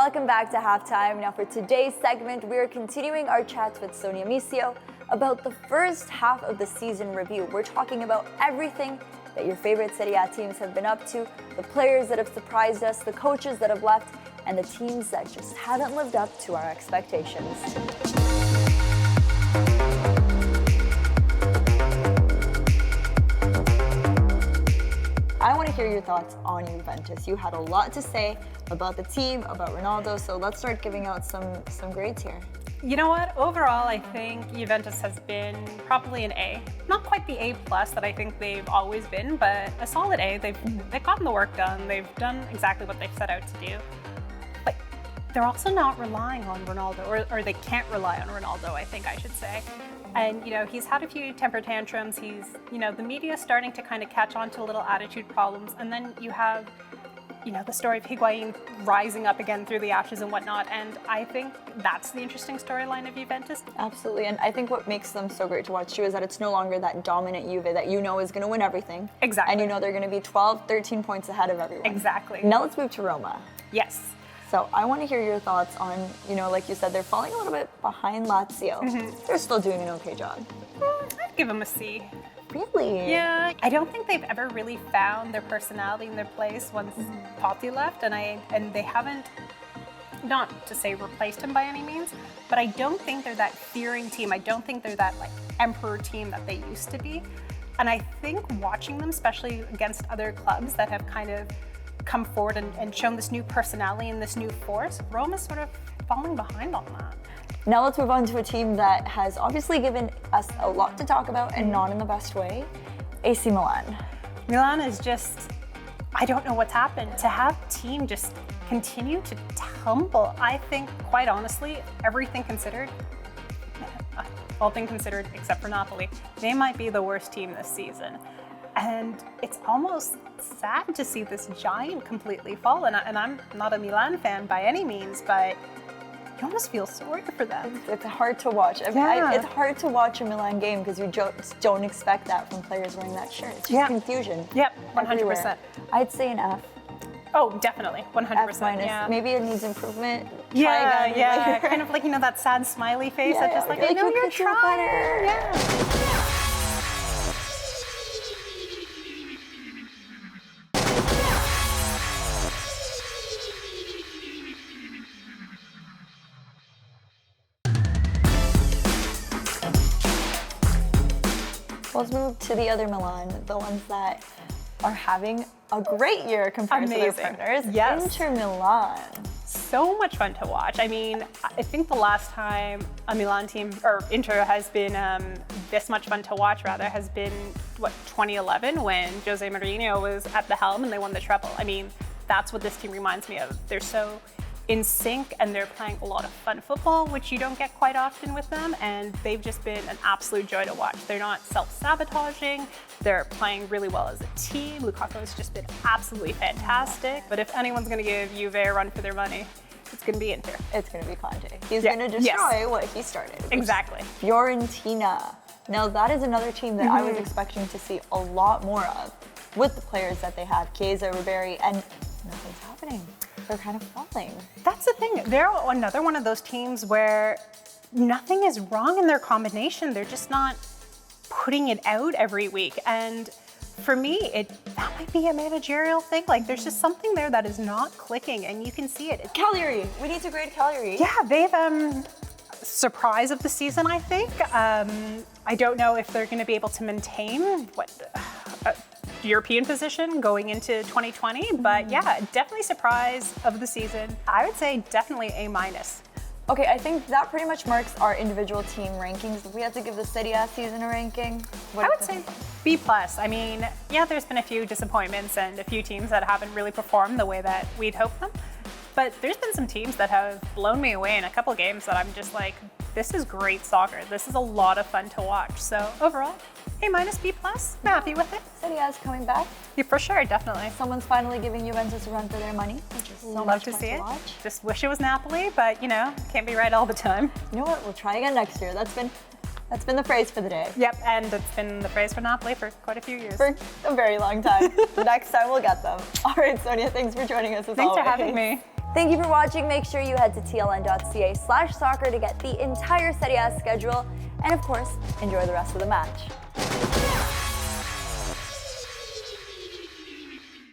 Welcome back to Halftime. Now for today's segment, we are continuing our chats with Sonja Missio about the first half of the season review. We're talking about everything that your favorite Serie A teams have been up to, the players that have surprised us, the coaches that have left, and the teams that just haven't lived up to our expectations. I want to hear your thoughts on Juventus. You had a lot to say about the team, about Ronaldo, so let's start giving out some grades here. You know what? Overall, I think Juventus has been probably an A. Not quite the A+ that I think they've always been, but a solid A. They've gotten the work done. They've done exactly what they've set out to do. But they're also not relying on Ronaldo, or they can't rely on Ronaldo, I think I should say. And, you know, he's had a few temper tantrums. He's, you know, the media is starting to kind of catch on to little attitude problems. And then you have, you know, the story of Higuain rising up again through the ashes and whatnot. And I think that's the interesting storyline of Juventus. Absolutely. And I think what makes them so great to watch too is that it's no longer that dominant Juve that you know is going to win everything. Exactly. And you know they're going to be 12, 13 points ahead of everyone. Exactly. Now let's move to Roma. Yes. So I want to hear your thoughts on, you know, like you said, they're falling a little bit behind Lazio. They're still doing an okay job. I'd give them a C. Really? Yeah. I don't think they've ever really found their personality and their place once Totti left, and they haven't, not to say replaced him by any means, but I don't think they're that fearing team. I don't think they're that like emperor team that they used to be. And I think watching them, especially against other clubs that have kind of come forward and shown this new personality and this new force, Rome is sort of falling behind on that. Now let's move on to a team that has obviously given us a lot to talk about and not in the best way, AC Milan. Milan is just, I don't know what's happened. To have team just continue to tumble, I think, quite honestly, everything considered, all things considered except for Napoli, they might be the worst team this season. And it's almost sad to see this giant completely fall. And I'm not a Milan fan by any means, but you almost feel sorry for them. It's hard to watch. It's hard to watch a Milan game because you just don't expect that from players wearing that shirt. It's just confusion. Yep, 100%. Everywhere. I'd say an F. Oh, definitely, 100%. F minus. Yeah. Maybe it needs improvement. Try again later. Kind of like, you know, that sad smiley face. Yeah, that's just like, I know you're trying. Yeah. Let's move to the other Milan, the ones that are having a great year compared to their partners. Yes. Inter Milan. So much fun to watch. I mean, I think the last time a Milan team, or Inter, has been this much fun to watch, rather, has been, 2011 when Jose Mourinho was at the helm and they won the treble. I mean, that's what this team reminds me of. They're so in sync and they're playing a lot of fun football, which you don't get quite often with them, and they've just been an absolute joy to watch. They're not self-sabotaging, they're playing really well as a team. Lukaku has just been absolutely fantastic, but if anyone's gonna give Juve a run for their money, it's gonna be Inter. It's gonna be Conte. He's gonna destroy what he started. Exactly. Fiorentina. Now that is another team that I was expecting to see a lot more of with the players that they have, Chiesa, Ribery, and nothing's happening. They're kind of falling. That's the thing. They're another one of those teams where nothing is wrong in their combination. They're just not putting it out every week. And for me, that might be a managerial thing. Like, there's just something there that is not clicking, and you can see it. Cagliari. We need to grade Cagliari. Yeah, they've surprise of the season, I think. I don't know if they're going to be able to maintain European position going into 2020, but yeah, definitely surprise of the season. I would say definitely A-. Okay, I think that pretty much marks our individual team rankings. If we had to give the Serie A season a ranking, I would say B+. I mean, yeah, there's been a few disappointments and a few teams that haven't really performed the way that we'd hoped them. But there's been some teams that have blown me away in a couple games that I'm just like, this is great soccer. This is a lot of fun to watch. So overall, A-, B+. I'm happy with it. Serie A is coming back. Yeah, for sure, definitely. Someone's finally giving Juventus a run for their money, which is so much fun to watch. Just wish it was Napoli, but you know, can't be right all the time. You know what? We'll try again next year. That's been That's been the phrase for the day. Yep, and it's been the phrase for Napoli for quite a few years. For a very long time. Next time we'll get them. All right, Sonja, thanks for joining us as always. Thanks for having me. Thank you for watching. Make sure you head to tln.ca/soccer to get the entire Serie A schedule. And of course, enjoy the rest of the match.